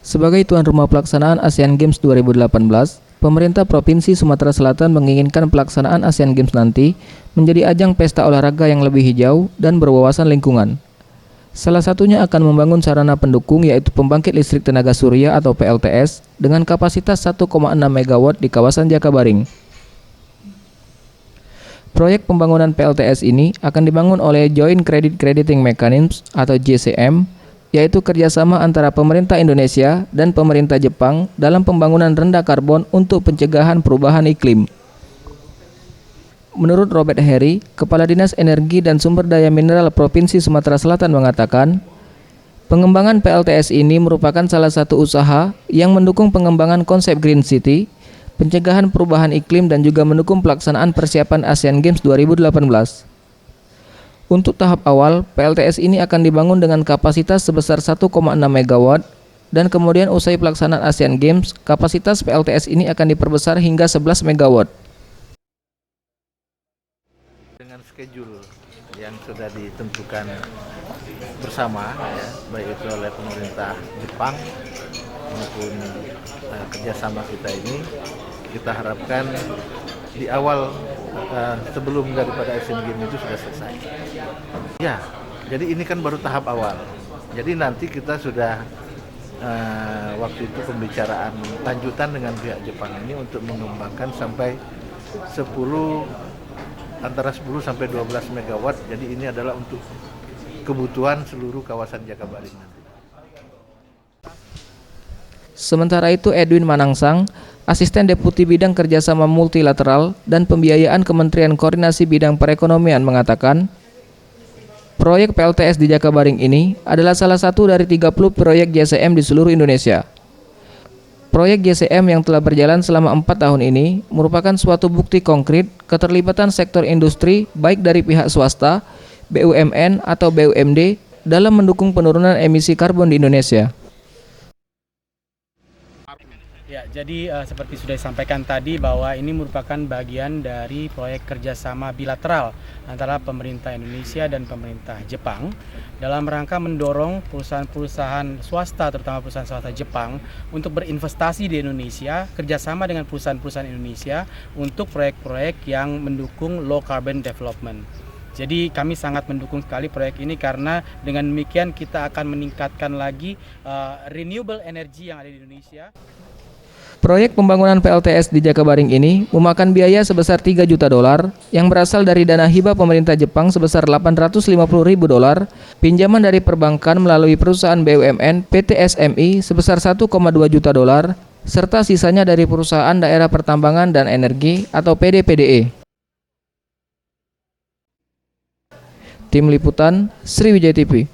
Sebagai tuan rumah pelaksanaan Asian Games 2018, pemerintah Provinsi Sumatera Selatan menginginkan pelaksanaan Asian Games nanti menjadi ajang pesta olahraga yang lebih hijau dan berwawasan lingkungan. Salah satunya akan membangun sarana pendukung yaitu pembangkit listrik tenaga surya atau PLTS dengan kapasitas 1,6 MW di kawasan Jakabaring. Proyek pembangunan PLTS ini akan dibangun oleh Joint Credit Crediting Mechanism atau JCM, yaitu kerjasama antara pemerintah Indonesia dan pemerintah Jepang dalam pembangunan rendah karbon untuk pencegahan perubahan iklim. Menurut Robert Heri, Kepala Dinas Energi dan Sumber Daya Mineral Provinsi Sumatera Selatan mengatakan, pengembangan PLTS ini merupakan salah satu usaha yang mendukung pengembangan konsep Green City, pencegahan perubahan iklim dan juga mendukung pelaksanaan persiapan Asian Games 2018. Untuk tahap awal, PLTS ini akan dibangun dengan kapasitas sebesar 1,6 MW dan kemudian usai pelaksanaan Asian Games, kapasitas PLTS ini akan diperbesar hingga 11 MW. Dengan schedule yang sudah ditentukan bersama, ya, baik itu oleh pemerintah Jepang maupun kerjasama kita ini, kita harapkan di awal sebelum daripada Asian Games itu sudah selesai. Ya, jadi ini kan baru tahap awal. Jadi nanti kita sudah waktu itu pembicaraan lanjutan dengan pihak Jepang ini untuk mengembangkan sampai antara 10 sampai 12 MW. Jadi ini adalah untuk kebutuhan seluruh kawasan Jakabaring nanti. Sementara itu Edwin Manangsang, Asisten Deputi Bidang Kerjasama Multilateral dan Pembiayaan Kementerian Koordinasi Bidang Perekonomian mengatakan, proyek PLTS di Jakabaring ini adalah salah satu dari 30 proyek JCM di seluruh Indonesia. Proyek JCM yang telah berjalan selama 4 tahun ini merupakan suatu bukti konkret keterlibatan sektor industri baik dari pihak swasta, BUMN atau BUMD dalam mendukung penurunan emisi karbon di Indonesia. Ya, jadi seperti sudah disampaikan tadi bahwa ini merupakan bagian dari proyek kerjasama bilateral antara pemerintah Indonesia dan pemerintah Jepang dalam rangka mendorong perusahaan-perusahaan swasta, terutama perusahaan swasta Jepang, untuk berinvestasi di Indonesia, kerjasama dengan perusahaan-perusahaan Indonesia untuk proyek-proyek yang mendukung low carbon development. Jadi kami sangat mendukung sekali proyek ini karena dengan demikian kita akan meningkatkan lagi renewable energy yang ada di Indonesia. Proyek pembangunan PLTS di Jakabaring ini memakan biaya sebesar $3 juta yang berasal dari dana hibah pemerintah Jepang sebesar $850.000, pinjaman dari perbankan melalui perusahaan BUMN PT SMI sebesar $1,2 juta, serta sisanya dari perusahaan daerah pertambangan dan energi atau PDPDE. Tim Liputan Sriwijaya TV.